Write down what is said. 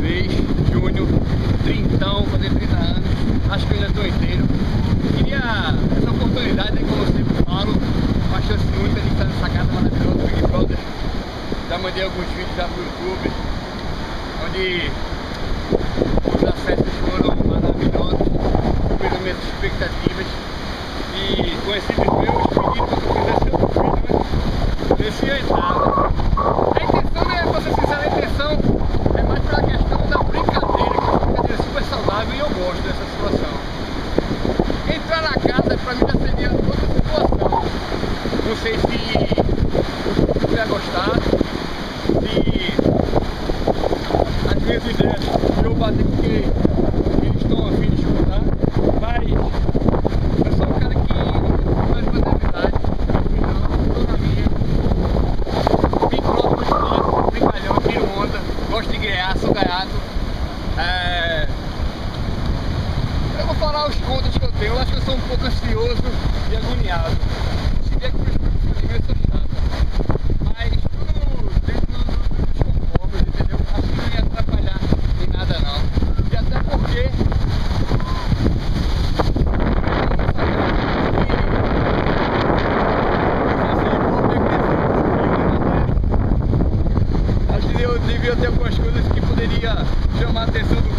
vez, Júnior, trintão, fazendo 30 anos, acho que eu ainda estou inteiro. Queria essa oportunidade, como eu sempre falo, uma chance única de estar nessa casa maravilhosa, Big Brother. Já mandei alguns vídeos já pro YouTube, onde os acessos foram maravilhosos, superando minhas expectativas. E conhecidos meus pediram que eu fizesse outro vídeo, né? Desse a entrada. A intenção, né, pra ser sincero, a intenção é mais pela questão da brincadeira, que é uma brincadeira super saudável e eu gosto dessa situação. Entrar na casa pra mim já seria outra situação. Não sei se eu ia gostar, se as minhas ideias eu bater porque eles estão a fim de escutar, mas eu sou um cara que faz paternidade, então estou na minha. Me encontro muito tempo, brincalhão, tiro onda, gosto de guerrear, sou gaiato. Eu vou falar os contos que eu tenho. Eu acho que eu sou um pouco ansioso e agoniado. Se vier que para os eu sou chato, mas tudo dentro dos conformes, entendeu? Acho que não ia atrapalhar em nada não. E até porque acho que eu devia ter algumas coisas que poderia chamar a atenção do